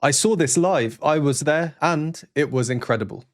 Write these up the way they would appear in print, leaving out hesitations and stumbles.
I saw this live, I was there, and it was incredible.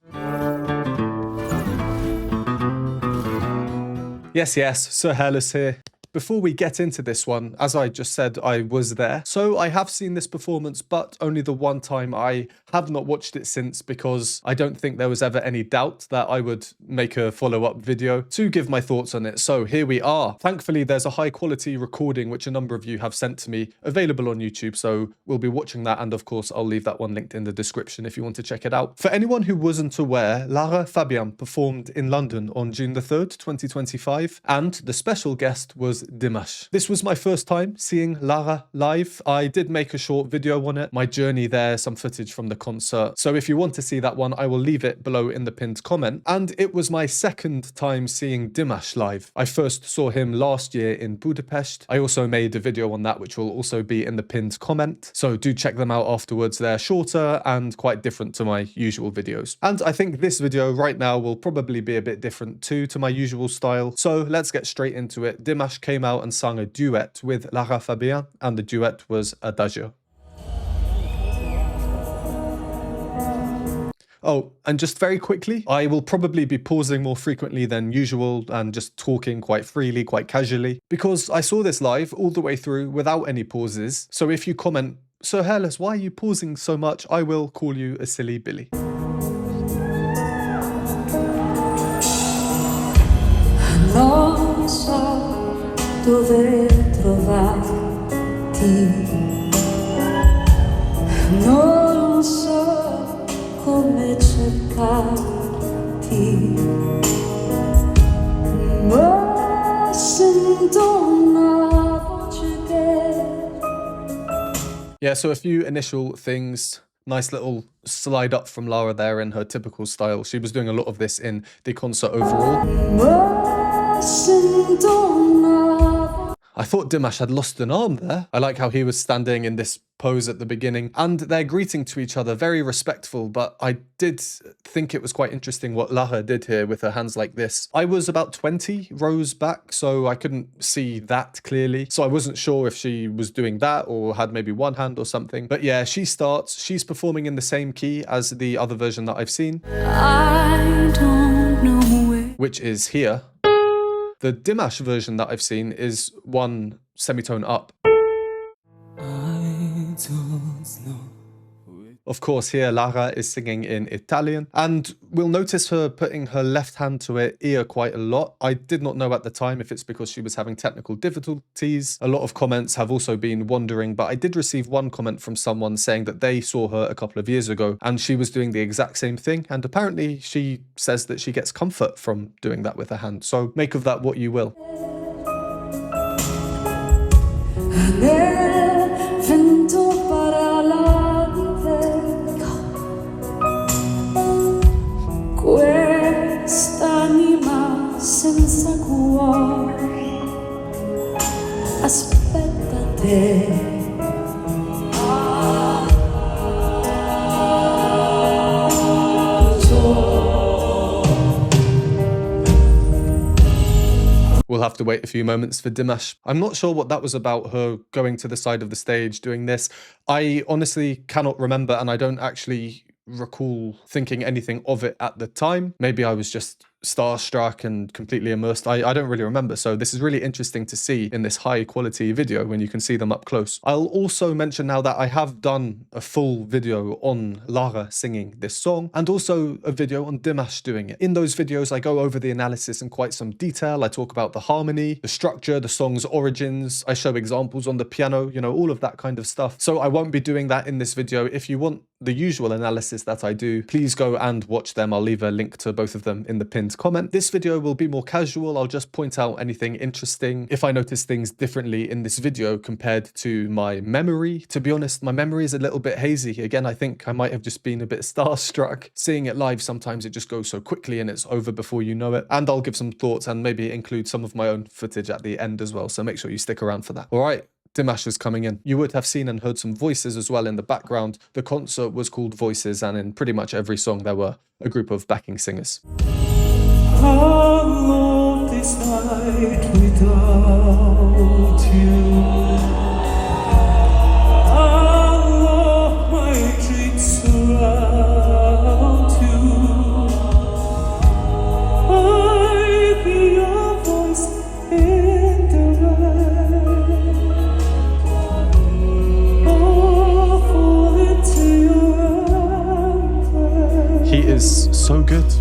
Yes, Sir Hairless here. Before we get into this one, as I just said, I was there. So I have seen this performance, but only the one time. I have not watched it since because I don't think there was ever any doubt that I would make a follow-up video to give my thoughts on it. So here we are. Thankfully, there's a high quality recording, which a number of you have sent to me, available on YouTube. So we'll be watching that. And of course, I'll leave that one linked in the description if you want to check it out. For anyone who wasn't aware, Lara Fabian performed in London on June the 3rd, 2025. And the special guest was Dimash. This was my first time seeing Lara live. I did make a short video on it, my journey there, some footage from the concert. So if you want to see that one, I will leave it below in the pinned comment. And it was my second time seeing Dimash live. I first saw him last year in Budapest. I also made a video on that, which will also be in the pinned comment. So do check them out afterwards. They're shorter and quite different to my usual videos. And I think this video right now will probably be a bit different too to my usual style. So let's get straight into it. Dimash came out and sang a duet with Lara Fabian, and the duet was Adagio. Oh, and just very quickly, I will probably be pausing more frequently than usual and just talking quite freely, quite casually, because I saw this live all the way through without any pauses. So if you comment, "Sir Hairless, why are you pausing so much?" I will call you a silly Billy. Non so dove trovarti, non so come cercarti, ma sento una voce che... Yeah, so a few initial things. Nice little slide up from Lara there in her typical style. She was doing a lot of this in the concert overall. I thought Dimash had lost an arm there. I like how he was standing in this pose at the beginning, and they're greeting to each other, very respectful, but I did think it was quite interesting what Lara did here with her hands like this. I was about 20 rows back, so I couldn't see that clearly, so I wasn't sure if she was doing that or had maybe one hand or something. But yeah, she starts, she's performing in the same key as the other version that I've seen, I don't know where. which is here. The Dimash version that I've seen is one semitone up. I don't know. Of course, here Lara is singing in Italian, and we'll notice her putting her left hand to her ear quite a lot. I did not know at the time if it's because she was having technical difficulties. A lot of comments have also been wondering, but I did receive one comment from someone saying that they saw her a couple of years ago and she was doing the exact same thing, and apparently she says that she gets comfort from doing that with her hand. So make of that what you will. Quest'anima senza cuore aspetta te. We'll have to wait a few moments for Dimash. I'm not sure what that was about, her going to the side of the stage doing this. I honestly cannot remember, and I don't actually recall thinking anything of it at the time. Maybe I was just starstruck and completely immersed. I don't really remember. So this is really interesting to see in this high quality video when you can see them up close. I'll also mention now that I have done a full video on Lara singing this song, and also a video on Dimash doing it. In those videos, I go over the analysis in quite some detail. I talk about the harmony, the structure, the song's origins. I show examples on the piano, you know, all of that kind of stuff. So I won't be doing that in this video. If you want the usual analysis that I do, please go and watch them. I'll leave a link to both of them in the pinned comment. This video will be more casual. I'll just point out anything interesting. If I notice things differently in this video compared to my memory, to be honest, my memory is a little bit hazy. Again, I think I might have just been a bit starstruck. Seeing it live, sometimes it just goes so quickly and it's over before you know it. And I'll give some thoughts and maybe include some of my own footage at the end as well. So make sure you stick around for that. All right. Dimash is coming in. You would have seen and heard some voices as well in the background. The concert was called Voices, and in pretty much every song there were a group of backing singers. How long this night without you? How long my So good.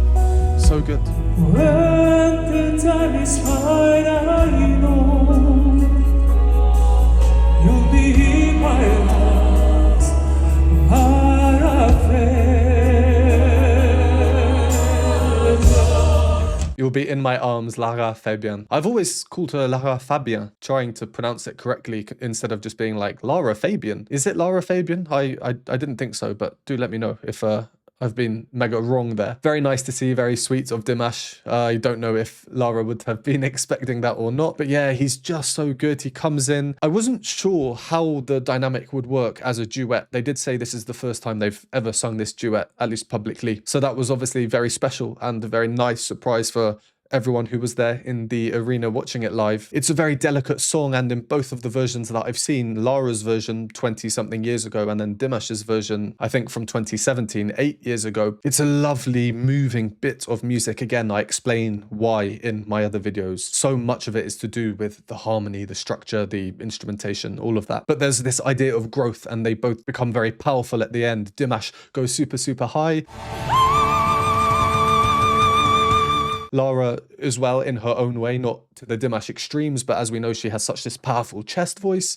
So good. When the time is right, I know you'll be in my heart, Lara Fabian. You'll be in my arms, Lara Fabian. I've always called her Lara Fabian, trying to pronounce it correctly instead of just being like Lara Fabian. Is it Lara Fabian? I didn't think so, but do let me know if I've been mega wrong there. Very nice to see, very sweet of Dimash. I don't know if Lara would have been expecting that or not, but yeah, he's just so good. He comes in. I wasn't sure how the dynamic would work as a duet. They did say this is the first time they've ever sung this duet, at least publicly. So that was obviously very special and a very nice surprise for everyone who was there in the arena watching it live. It's a very delicate song, and in both of the versions that I've seen, Lara's version 20-something years ago and then Dimash's version, I think from 2017, 8 years ago, it's a lovely, moving bit of music. Again, I explain why in my other videos. So much of it is to do with the harmony, the structure, the instrumentation, all of that. But there's this idea of growth, and they both become very powerful at the end. Dimash goes super, super high. Lara as well in her own way, not to the Dimash extremes, but as we know, she has such this powerful chest voice.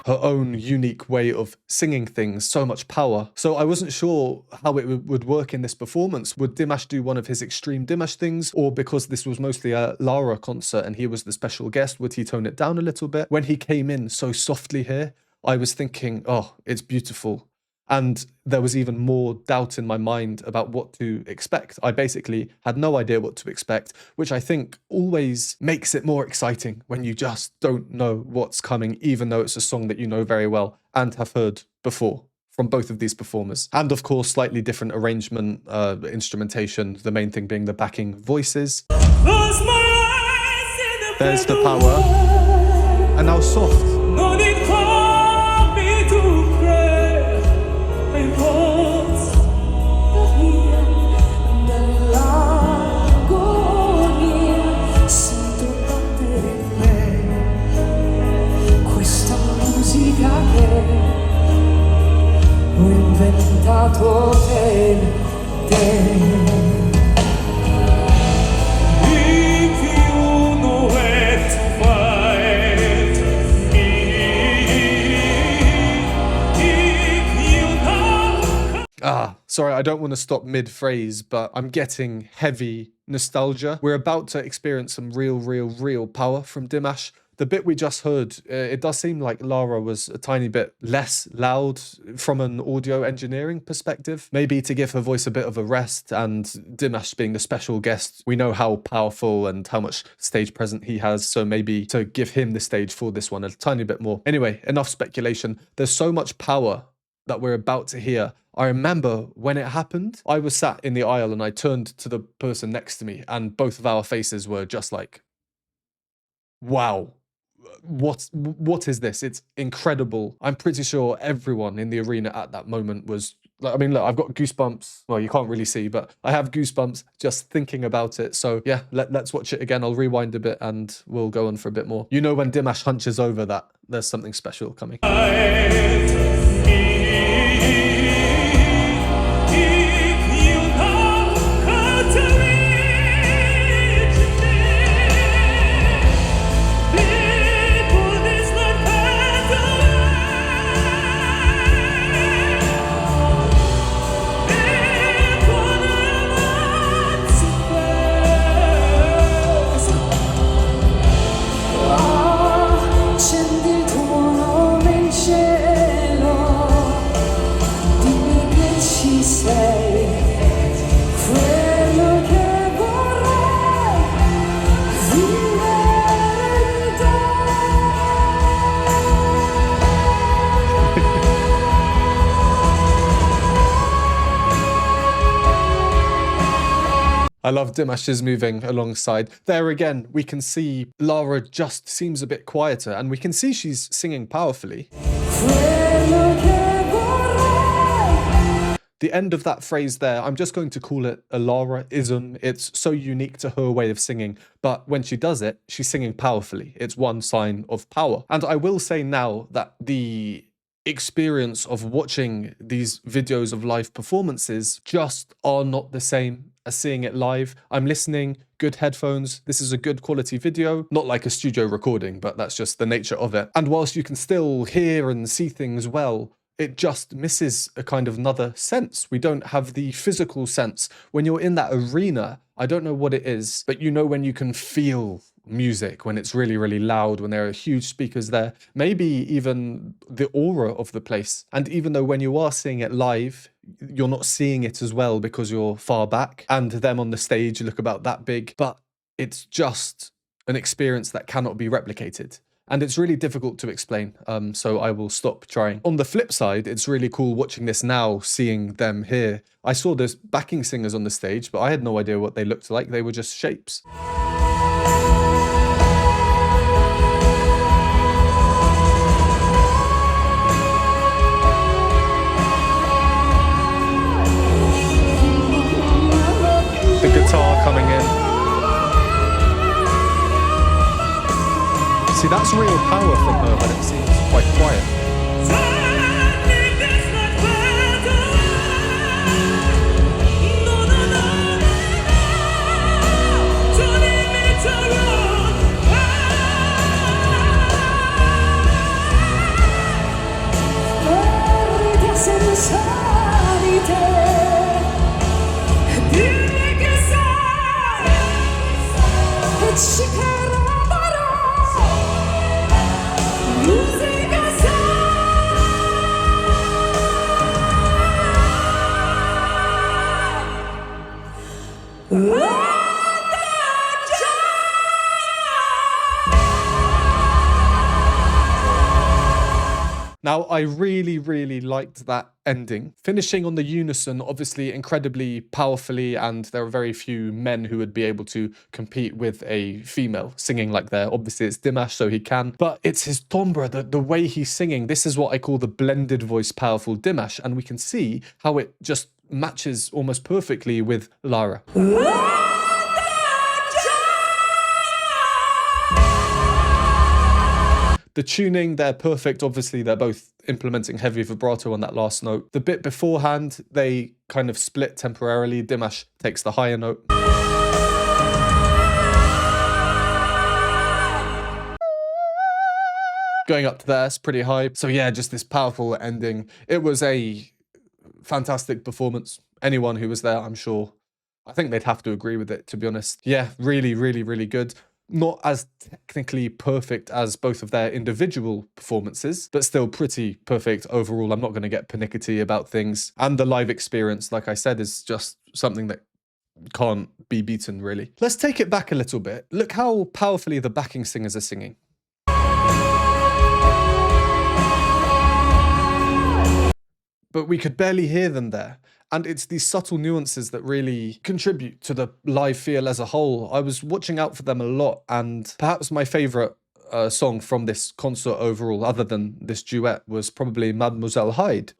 Her own unique way of singing things, so much power. So I wasn't sure how it would work in this performance. Would Dimash do one of his extreme Dimash things? Or because this was mostly a Lara concert and he was the special guest, would he tone it down a little bit? When he came in so softly here, I was thinking, oh, it's beautiful. And there was even more doubt in my mind about what to expect. I basically had no idea what to expect, which I think always makes it more exciting when you just don't know what's coming, even though it's a song that you know very well and have heard before from both of these performers. And of course, slightly different arrangement, instrumentation, the main thing being the backing voices. There's the power. And now soft. Sorry, I don't want to stop mid-phrase, but I'm getting heavy nostalgia. We're about to experience some real power from Dimash. The bit we just heard, it does seem like Lara was a tiny bit less loud from an audio engineering perspective. Maybe to give her voice a bit of a rest, and Dimash being the special guest, we know how powerful and how much stage presence he has, so maybe to give him the stage for this one a tiny bit more. Anyway, enough speculation. There's so much power that we're about to hear. I remember when it happened, I was sat in the aisle and I turned to the person next to me and both of our faces were just like, wow. What is this? It's incredible. I'm pretty sure everyone in the arena at that moment was like, I mean, look, I've got goosebumps. Well, you can't really see, but I have goosebumps just thinking about it. So yeah, let's watch it again. I'll rewind a bit and we'll go on for a bit more. You know, when Dimash hunches over that, there's something special coming. I love Dimash's moving alongside. There again, we can see Lara just seems a bit quieter, and we can see she's singing powerfully. The end of that phrase there, I'm just going to call it a Lara-ism. It's so unique to her way of singing, but when she does it, she's singing powerfully. It's one sign of power. And I will say now that the experience of watching these videos of live performances just are not the same as seeing it live. I'm listening, good headphones. This is a good quality video, not like a studio recording, but that's just the nature of it. And whilst you can still hear and see things well, it just misses a kind of another sense. We don't have the physical sense. When you're in that arena, I don't know what it is, but you know when you can feel music, when it's really, really loud, when there are huge speakers there, maybe even the aura of the place. And even though when you are seeing it live, you're not seeing it as well because you're far back, and them on the stage look about that big, but it's just an experience that cannot be replicated. And it's really difficult to explain, so I will stop trying. On the flip side, it's really cool watching this now, seeing them here. I saw those backing singers on the stage, but I had no idea what they looked like. They were just shapes. The guitar coming in. See, that's real power from her when it seems quite quiet. Now, I really, really liked that ending. Finishing on the unison, obviously incredibly powerfully, and there are very few men who would be able to compete with a female singing like that. Obviously, it's Dimash, so he can. But it's his timbre, the way he's singing. This is what I call the blended voice powerful Dimash, and we can see how it just matches almost perfectly with Lara. The tuning, they're perfect. Obviously, they're both implementing heavy vibrato on that last note. The bit beforehand, they kind of split temporarily. Dimash takes the higher note. Going up to there, it's pretty high. So yeah, just this powerful ending. It was a fantastic performance. Anyone who was there, I'm sure, I think they'd have to agree with it, to be honest. Yeah, really, really, really good. Not as technically perfect as both of their individual performances, but still pretty perfect overall. I'm not going to get pernickety about things. And the live experience, like I said, is just something that can't be beaten, really. Let's take it back a little bit. Look how powerfully the backing singers are singing. But we could barely hear them there. And it's these subtle nuances that really contribute to the live feel as a whole. I was watching out for them a lot, and perhaps my favourite song from this concert overall, other than this duet, was probably Mademoiselle Hyde.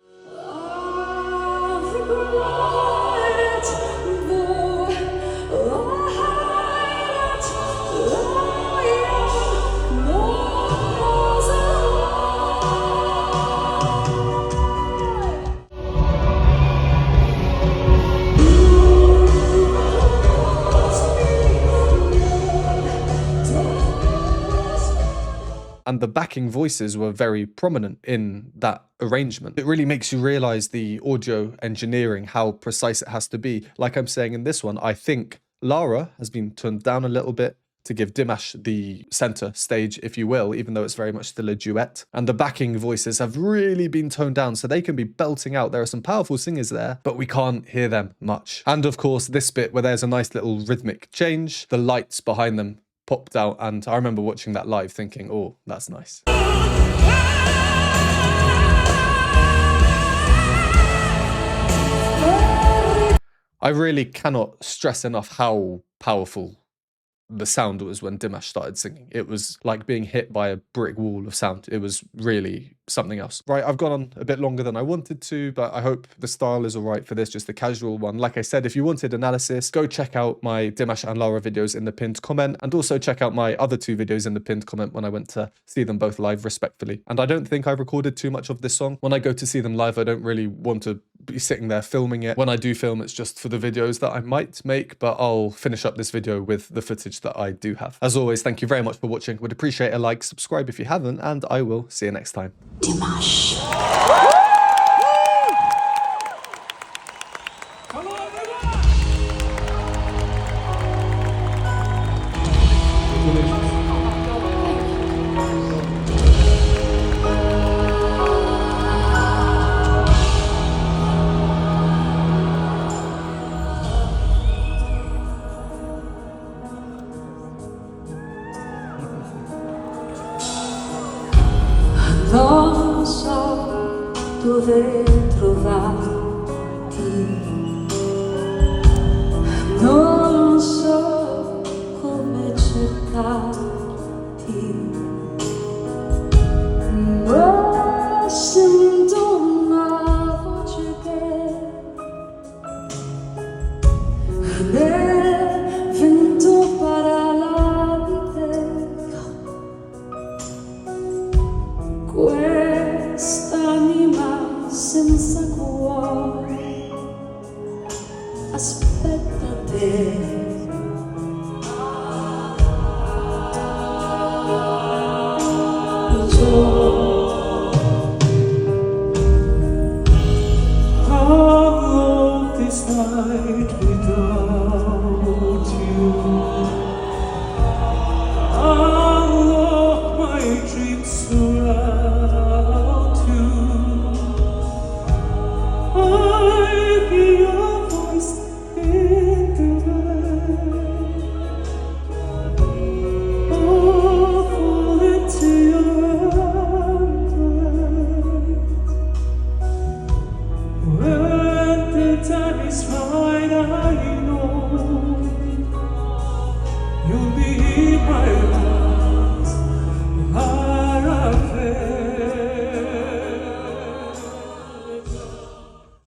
And the backing voices were very prominent in that arrangement. It really makes you realize the audio engineering, how precise it has to be. Like I'm saying in this one, I think Lara has been turned down a little bit to give Dimash the center stage, if you will, even though it's very much still a duet. And the backing voices have really been toned down, so they can be belting out. There are some powerful singers there, but we can't hear them much. And of course, this bit where there's a nice little rhythmic change, the lights behind them popped out, and I remember watching that live thinking, oh, that's nice. I really cannot stress enough how powerful the sound was when Dimash started singing. It was like being hit by a brick wall of sound. It was really something else. Right, I've gone on a bit longer than I wanted to, but I hope the style is all right for this, just a casual one. Like I said, if you wanted analysis, go check out my Dimash and Lara videos in the pinned comment, and also check out my other 2 videos in the pinned comment when I went to see them both live respectfully. And I don't think I recorded too much of this song. When I go to see them live, I don't really want to be sitting there filming it. When I do film, it's just for the videos that I might make, but I'll finish up this video with the footage that I do have. As always, thank you very much for watching. Would appreciate a like, subscribe if you haven't, and I will see you next time. Dimash. Non so dove trovarti, non so come cercarti, ma sento una voce che nel vento parla di te. Quest'anima senza cuore aspetta te. How this night without you? All of my dreams surround you. I hear your voice in the rain. Oh, fall into your embrace when the time is right.